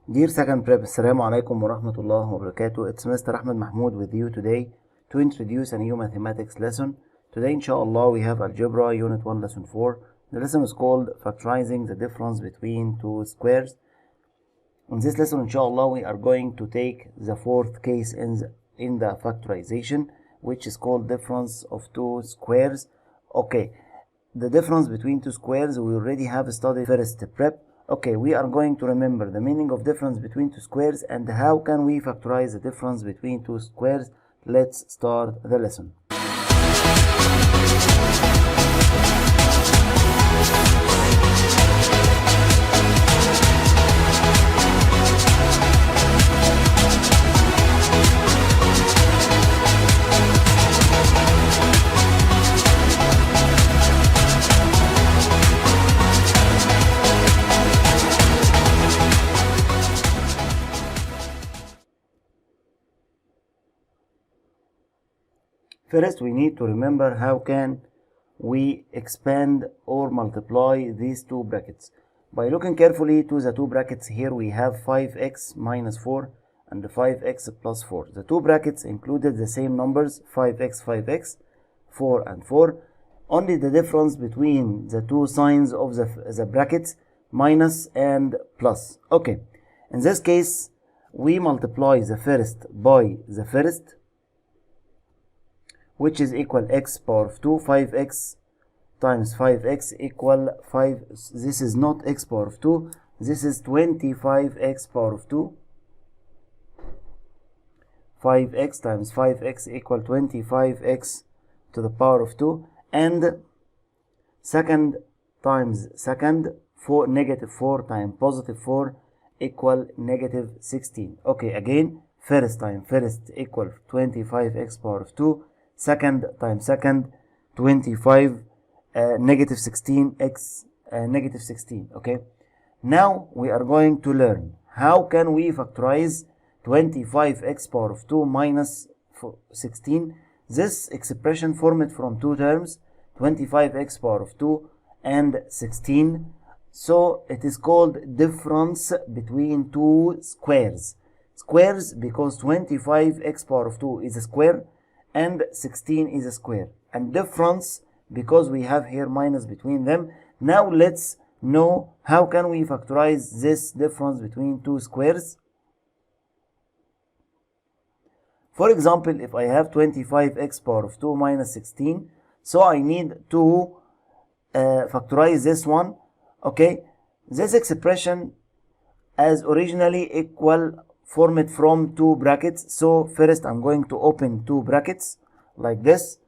Dear second prep, Assalamu alaikum wa rahmatullahi wa barakatuh. It's Mr. Ahmed Mahmoud with you today to introduce a new mathematics lesson. Today, inshallah, we have Algebra Unit 1 Lesson 4. The lesson is called Factorizing the difference between two squares. In this lesson, inshallah, we are going to take the fourth case in the factorization, which is called difference of two squares. Okay, the difference between two squares, we already have studied first prep. Okay, we are going to remember the meaning of difference between two squares and how can we factorize the difference between two squares. Let's start the lesson. First, we need to remember how can we expand or multiply these two brackets. By looking carefully to the two brackets here, we have 5x minus 4 and 5x plus 4. The two brackets included the same numbers, 5x, 4 and 4. Only the difference between the two signs of the brackets, minus and plus. Okay, in this case, we multiply the first by the first, which is equal x power of 2. 5x times 5x equal 5. This is not x power of 2. This is 25x power of 2. 5x times 5x equal 25x to the power of 2. And second times second, 4, negative 4 times positive 4 equal negative 16. Okay, again, first times first equal 25x power of 2. Second times second, 25 negative 16x negative 16. Okay, now we are going to learn how can we factorize 25x power of 2 minus 16. This expression formed from two terms, 25x power of 2 and 16. So it is called difference between two squares. Squares because 25x power of 2 is a square and 16 is a square, and difference because we have here minus between them. Now let's know how can we factorize this difference between two squares. For example, if I have 25x power of 2 minus 16, so I need to factorize this one. Okay, this expression as originally equal formed from two brackets. So first I'm going to open two brackets like this,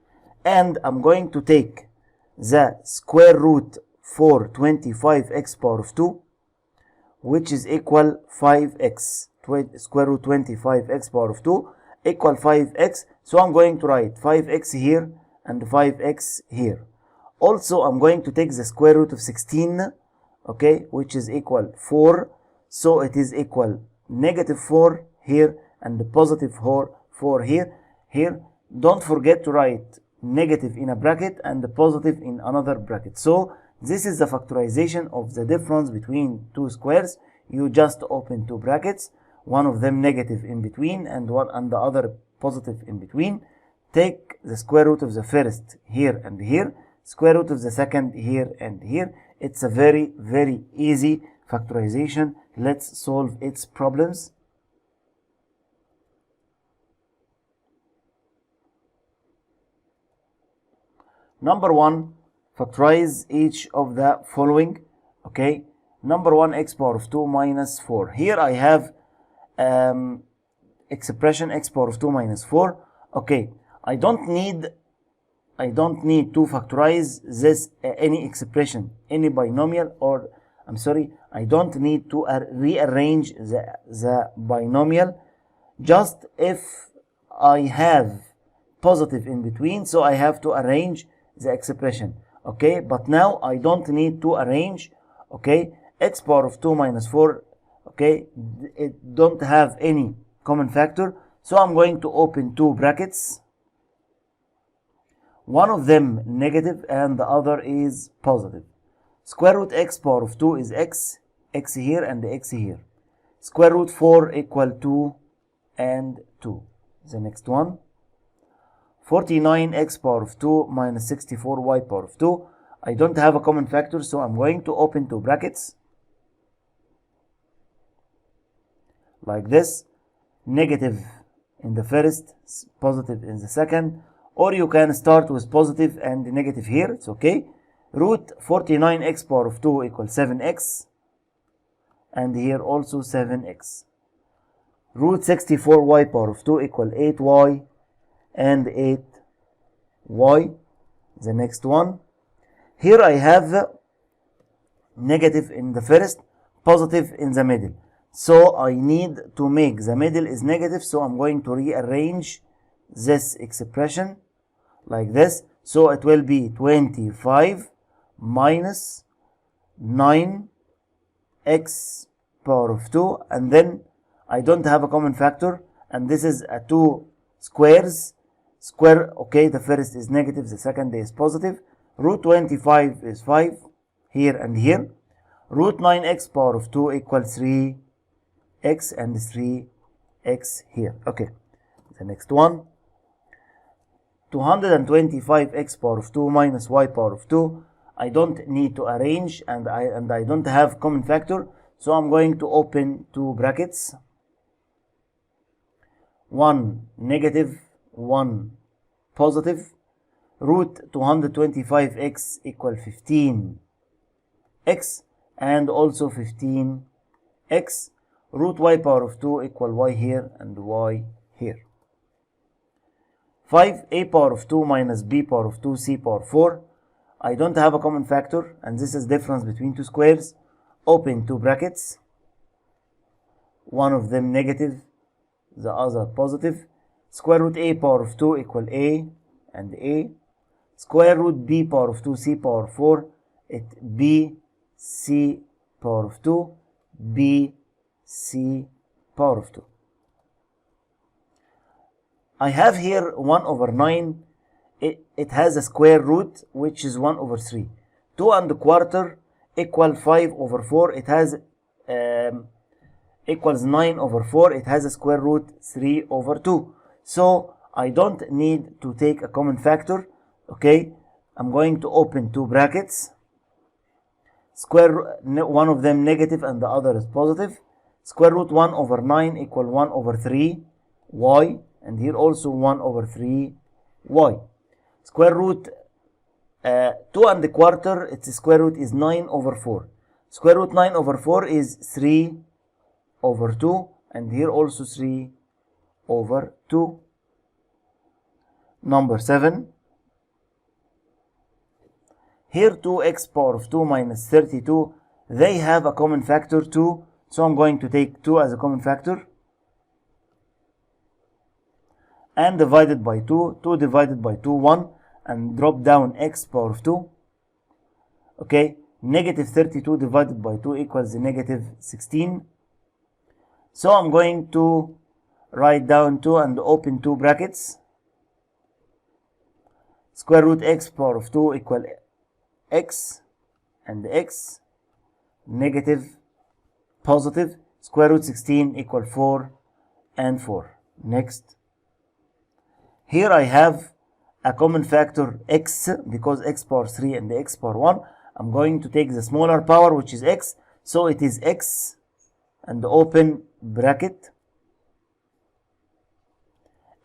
and I'm going to take the square root for 25x power of 2, which is equal 5x. Square root 25x power of 2 equal 5x. So I'm going to write 5x here and 5x here. Also, I'm going to take the square root of 16, okay, which is equal 4. So it is equal negative 4 here and the positive 4 here. Don't forget to write negative in a bracket and the positive in another bracket. So this is the factorization of the difference between two squares. You just open two brackets, one of them negative in between and the other positive in between. Take the square root of the first here and here, square root of the second here and here. It's a very, very easy factorization. Let's solve its problems. Number 1, factorize each of the following. Okay, number 1, x power of 2 minus 4. Here I have expression x power of 2 minus 4. Okay, I don't need to factorize this any expression, any binomial, or I'm sorry, I don't need to rearrange the binomial. Just if I have positive in between, so I have to arrange the expression. Okay, but now I don't need to arrange. Okay, x power of 2 minus 4, okay, it don't have any common factor, so I'm going to open two brackets, one of them negative and the other is positive. Square root x power of 2 is x, x here and x here. Square root 4 equal 2 and 2. The next one. 49x power of 2 minus 64y power of 2. I don't have a common factor, so I'm going to open two brackets. Like this. Negative in the first, positive in the second. Or you can start with positive and negative here. It's okay. Root 49x power of 2 equals 7x. And here also 7x. Root 64y power of 2 equal 8y and 8y. The next one. Here I have negative in the first, positive in the middle. So I need to make the middle is negative, so I'm going to rearrange this expression like this. So it will be 25 minus 9x power of 2, and then I don't have a common factor, and this is a 2 squares. Square, okay, the first is negative, the second is positive. Root 25 is 5 here and here. Root 9x power of 2 equals 3x and 3x here. Okay, the next one. 225x power of 2 minus y power of 2. I don't need to arrange, and I don't have common factor, so I'm going to open two brackets. 1 negative, 1 positive. Root 225x equal 15x and also 15x. Root y power of 2 equal y here and y here. 5a power of 2 minus b power of 2 c power 4. I don't have a common factor, and this is difference between two squares. Open two brackets. One of them negative, the other positive. Square root a power of 2 equal a and a. Square root b power of 2 c power 4. It b c power of 2 b c power of 2. I have here 1 over 9. It has a square root, which is 1 over 3. 2 and a quarter equal 5 over 4. It has equals 9 over 4. It has a square root 3 over 2. So I don't need to take a common factor. Okay, I'm going to open two brackets. Square, one of them negative and the other is positive. Square root 1 over 9 equal 1 over 3 y, and here also 1 over 3 y. Square root 2 and a quarter, its square root is 9 over 4. Square root 9 over 4 is 3 over 2, and here also 3 over 2. Number 7. Here 2x power of 2 minus 32, they have a common factor 2, so I'm going to take 2 as a common factor. And divided by 2, 2 divided by 2, 1, and drop down x power of 2. Okay, negative 32 divided by 2 equals negative 16. So I'm going to write down 2 and open two brackets. Square root x power of 2 equal x and x, negative, positive. Square root 16 equal 4 and 4. Next. Here I have a common factor x, because x power 3 and x power 1. I'm going to take the smaller power, which is x. So it is x and open bracket.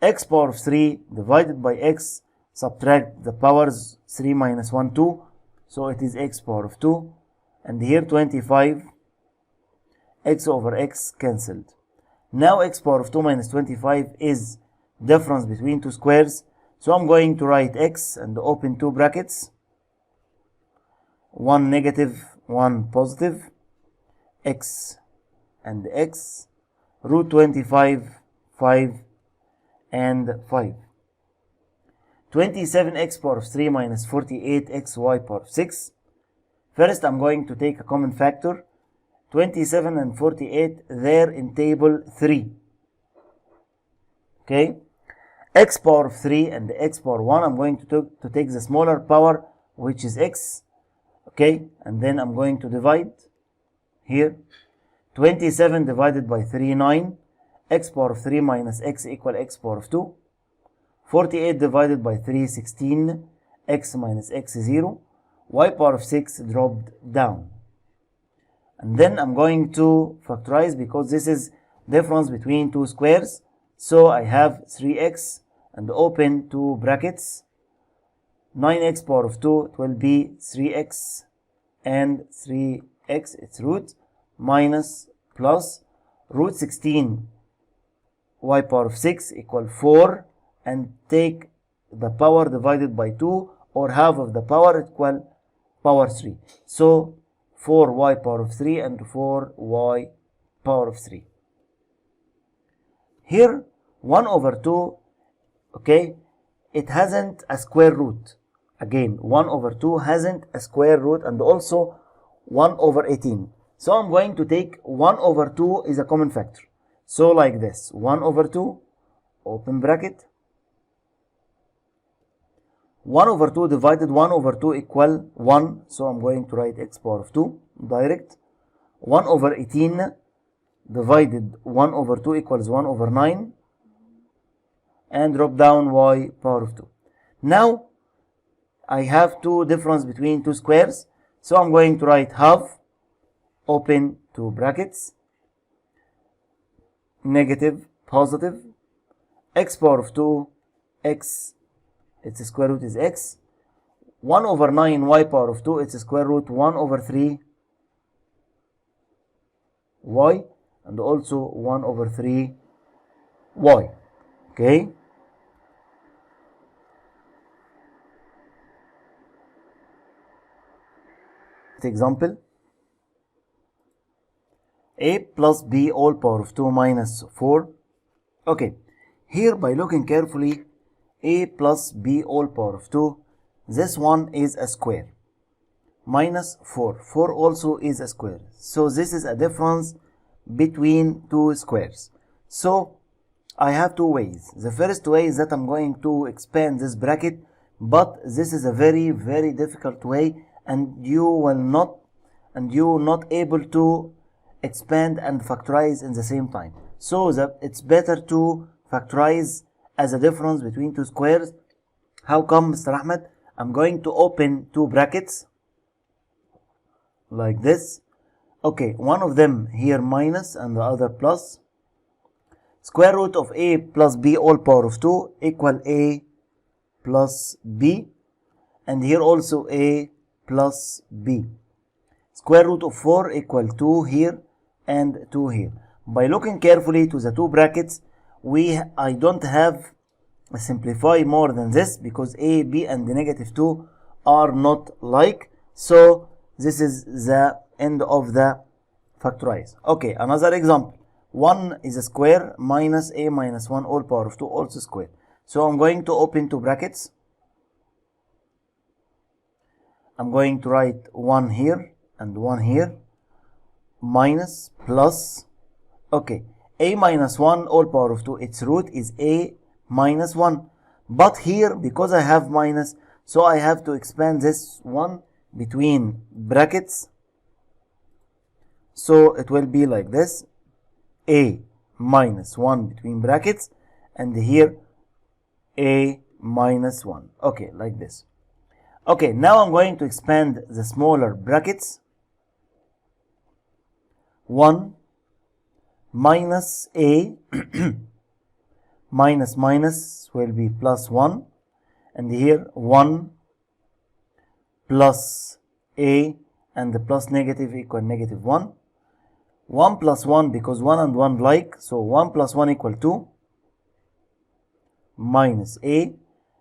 X power of 3 divided by x, subtract the powers, 3 minus 1, 2. So it is x power of 2. And here 25, x over x cancelled. Now x power of 2 minus 25 is difference between two squares. So I'm going to write x and open two brackets. 1 negative, 1 positive. X and x. Root 25, 5 and 5. 27x power of 3 minus 48xy power of 6. First, I'm going to take a common factor. 27 and 48, there in table 3. Okay. X power of 3 and x power 1, I'm going to take the smaller power, which is x. Okay. And then I'm going to divide here. 27 divided by 3, 9. X power of 3 minus x equal x power of 2. 48 divided by 3, 16. X minus x, 0. Y power of 6 dropped down. And then I'm going to factorize because this is difference between two squares. So I have 3x and open two brackets. 9x power of 2, it will be 3x and 3x, its root, minus plus root 16 y power of 6 equal 4, and take the power divided by 2 or half of the power equal power 3. So 4y power of 3 and 4y power of 3. Here 1 over 2, okay, it hasn't a square root. Again, 1 over 2 hasn't a square root, and also 1 over 18. So I'm going to take 1 over 2 is a common factor. So like this, 1 over 2, open bracket. 1 over 2 divided 1 over 2 equal 1. So I'm going to write x power of 2 direct. 1 over 18 divided 1 over 2 equals 1 over 9. And drop down y power of 2. Now I have two difference between two squares. So I'm going to write half, open two brackets, negative, positive, x power of 2, x, its square root is x, 1 over 9 y power of 2, its square root 1 over 3 y, and also 1 over 3 y. Okay. Example, a plus b all power of 2 minus 4. Okay, here by looking carefully, a plus b all power of 2, this one is a square, minus 4, 4 also is a square. So this is a difference between two squares. So I have two ways. The first way is that I'm going to expand this bracket, but this is a very, very difficult way, and you're not able to expand and factorize in the same time. So it's better to factorize as a difference between two squares. How come, Mr. Ahmed? I'm going to open two brackets like this. Okay, one of them here minus and the other plus. Square root of a plus b all power of 2 equal a plus b, and here also a plus b. Square root of 4 equal 2 here and 2 here. By looking carefully to the two brackets, I don't have a simplify more than this, because a, b and the negative 2 are not like. So this is the end of the factorize. Okay, another example. 1 is a square minus a minus 1 all power of 2 also square. So I'm going to open two brackets. I'm going to write 1 here and 1 here, minus plus, okay, a minus 1 all power of 2, its root is a minus 1. But here, because I have minus, so I have to expand this one between brackets. So it will be like this, a minus 1 between brackets, and here a minus 1. Okay, like this. Okay, now I'm going to expand the smaller brackets. 1 minus a minus minus will be plus 1, and here 1 plus a and the plus negative equal negative 1. 1 plus 1, because 1 and 1 like, so 1 plus 1 equal 2 minus a,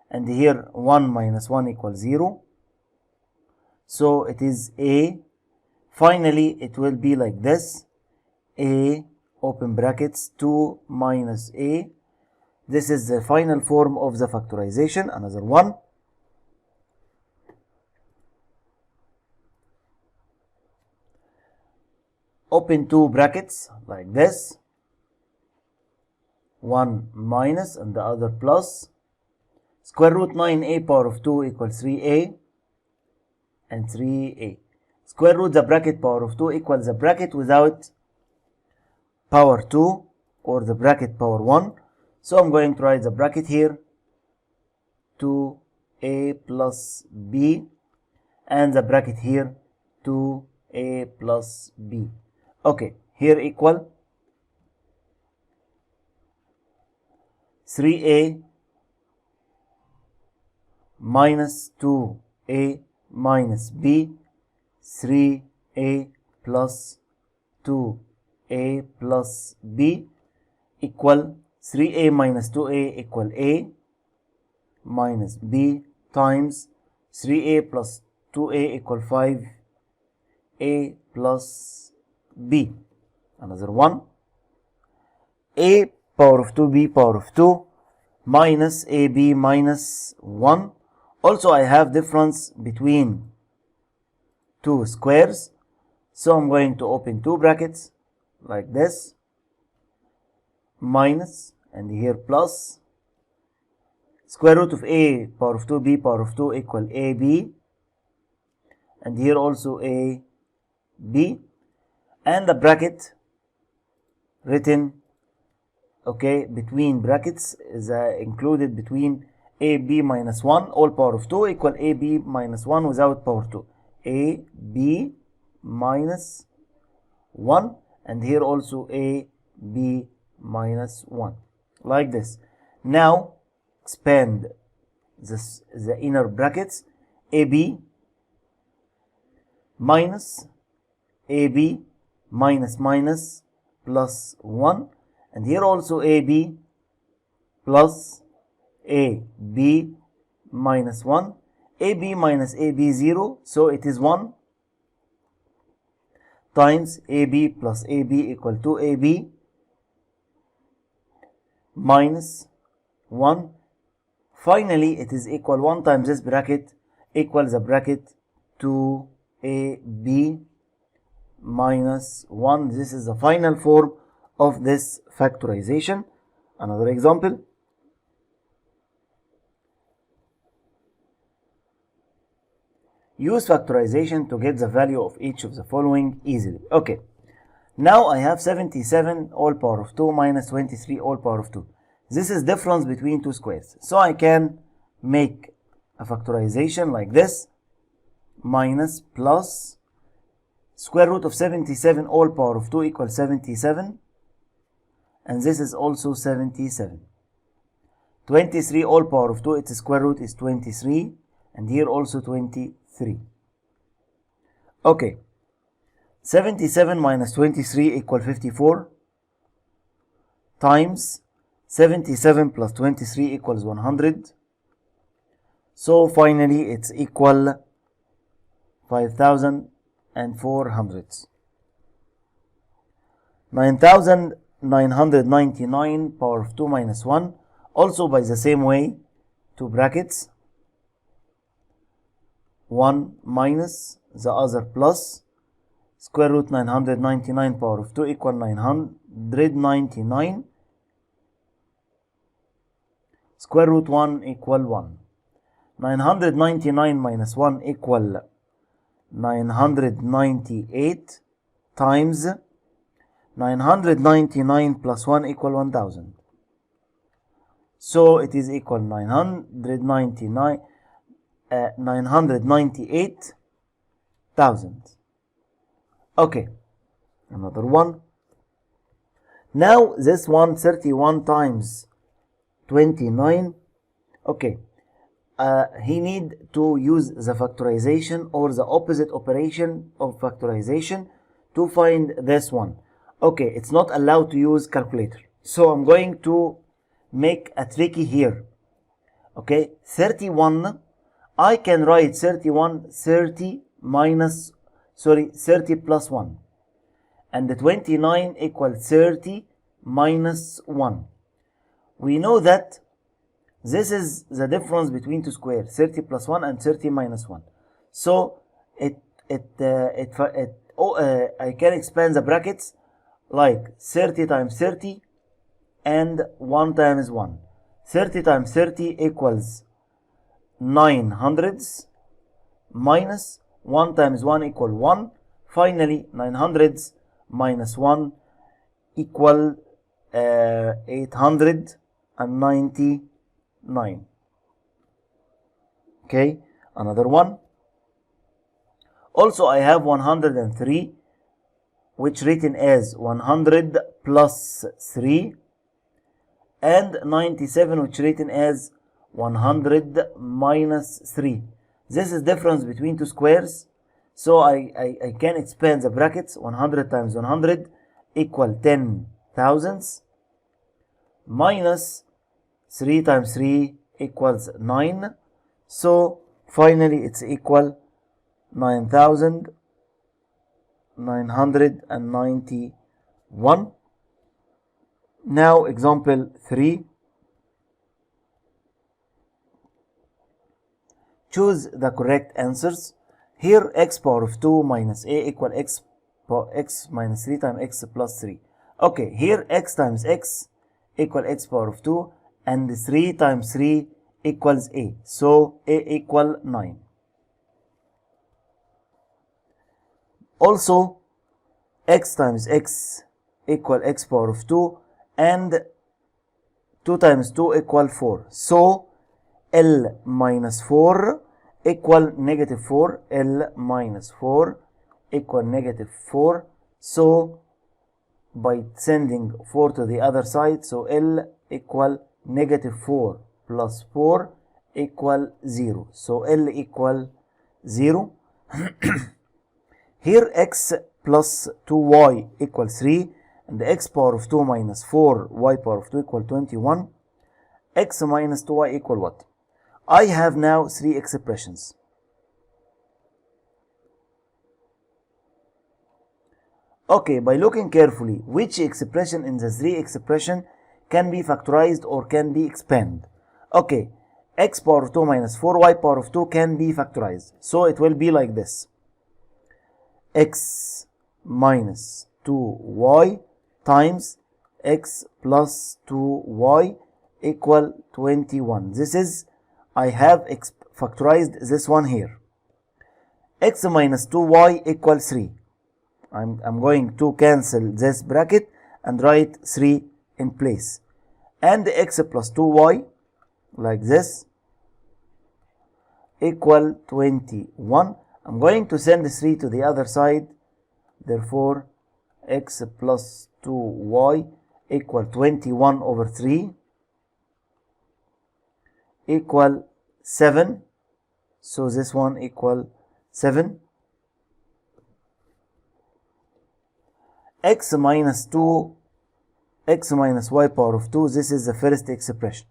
and here 1 minus 1 equals 0. So it is a. Finally, it will be like this, a open brackets 2 minus a. This is the final form of the factorization. Another one. Open two brackets like this. One minus and the other plus. Square root 9a power of 2 equals 3a and 3a. Square root the bracket power of 2 equals the bracket without power 2 or the bracket power 1. So I'm going to write the bracket here, 2a plus b, and the bracket here, 2a plus b. Okay, here equal 3a minus 2a minus b, 3a plus 2a plus b equal 3a minus 2a equal a minus b times 3a plus 2a equal 5a plus b. Another one, a power of 2b power of 2 minus ab minus 1. Also I have difference between two squares, so I'm going to open two brackets like this, minus, and here plus, square root of a power of 2b power of 2 equal ab, and here also a b, and the bracket written, okay, between brackets is included between ab minus 1 all power of 2 equal ab minus 1 without power 2, ab minus 1, and here also ab minus 1, like this. Now expand the inner brackets, ab minus ab minus minus plus 1, and here also ab plus ab minus 1, ab minus ab 0, so it is 1 times ab plus ab equal to ab minus 1. Finally it is equal 1 times this bracket equals the bracket 2ab minus 1. This is the final form of this factorization. Another example, use factorization to get the value of each of the following easily. Okay, now I have 77 all power of 2 minus 23 all power of 2. This is difference between two squares, so I can make a factorization like this, minus plus square root of 77 all power of 2 equals 77, and this is also 77. 23 all power of 2, its square root is 23, and here also 23. Okay, 77 minus 23 equal 54 times 77 plus 23 equals 100. So finally it's equal 5,400. 9,999 power of 2 minus 1, also by the same way, two brackets, one minus the other plus, square root 999 power of 2 equal 999, square root 1 equal 1. 999 minus 1 equal 998 times 999 plus 1 equal 1000. So it is equal 998,000. Okay, another one. Now this one, 31 times 29. Okay, he need to use the factorization or the opposite operation of factorization to find this one. Okay, it's not allowed to use calculator, so I'm going to make a tricky here. Okay, 31, I can write 31 30 plus 1, and the 29 equals 30 minus 1. We know that this is the difference between two squares, 30 plus 1 and 30 minus 1. So I can expand the brackets like 30 times 30 and 1 times 1. 30 times 30 equals 900 minus 1 times 1 equal 1. Finally 900 minus 1 equal 899. Okay, another one. Also, I have 103, which written as 100 plus 3, and 97, which written as 100 minus 3. This is difference between two squares, so I can expand the brackets. 100 times 100 equal 10 thousandths, minus 3 times 3 equals 9. So finally it's equal 9,991. Now example 3. Choose the correct answers. Here x power of 2 minus a equal x minus 3 times x plus 3. Okay, here x times x equal x power of 2, and 3 times 3 equals a. So a equal 9. Also, x times x equal x power of 2, and 2 times 2 equal 4. So L minus 4 equal negative 4. L minus 4 equal negative 4. So by sending 4 to the other side, so L equal negative 4 plus 4 equal 0. So L equal 0. Here x plus 2y equal 3, and x power of 2 minus 4 y power of 2 equal 21. X minus 2y equal what? I have now three expressions. Okay, by looking carefully, which expression in the three expression can be factorized or can be expanded? Okay, x power of 2 minus 4 y power of 2 can be factorized. So it will be like this. X minus 2y times x plus 2y equal 21. This is, I have factorized this one here. X minus 2y equal 3. I'm going to cancel this bracket and write 3 in place. And x plus 2y, like this, equal 21. I'm going to send 3 to the other side. Therefore, x plus 2y equal 21 over 3 equal 7. So this one equal 7. X minus 2, x minus y power of 2, this is the first expression.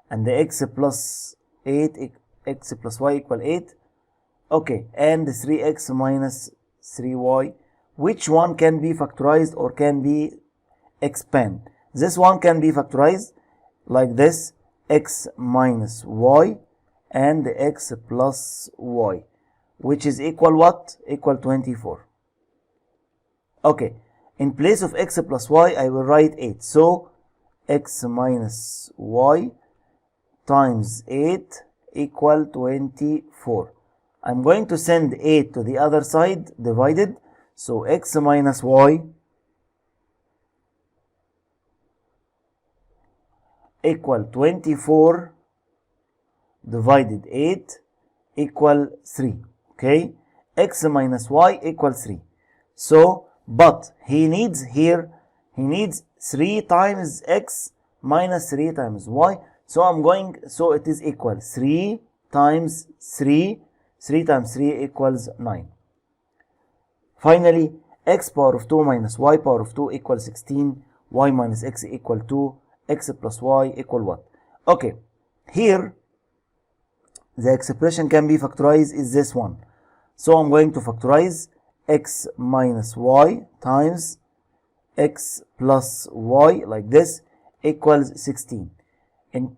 And the x plus 8, x plus y equal 8. Okay, and 3x minus 3y. Which one can be factorized or can be expanded? This one can be factorized like this. X minus y and x plus y, which is equal what? Equal 24. Okay, in place of x plus y, I will write 8. So x minus y times 8 equal 24. I'm going to send 8 to the other side, divided. So x minus y equal 24 divided 8 equal 3. Okay, x minus y equal 3. So, but he needs here, he needs 3 times x minus 3 times y. So so it is equal 3 times 3. 3 times 3 equals 9. Finally, x power of 2 minus y power of 2 equals 16. Y minus x equal 2. X plus y equal what? Okay, here the expression can be factorized is this one. So I'm going to factorize x minus y times x plus y, like this, equals 16. In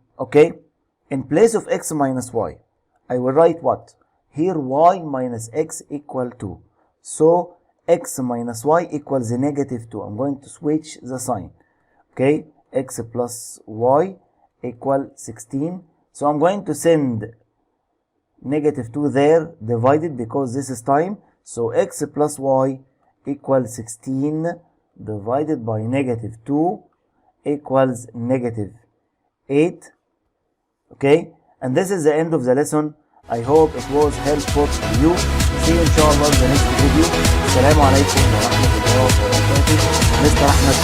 place of x minus y, I will write what? Here y minus x equal 2. So x minus y equals negative 2. I'm going to switch the sign. Okay, x plus y equal 16. So I'm going to send negative 2 there, divided, because this is time. So x plus y equal 16 divided by negative 2 equals negative 8. Okay, and this is the end of the lesson. I hope it was helpful for you. See you inshallah in the next video. Assalamu alaikum wa rahmatullahi wa barakatuh. Mr. Ahmed.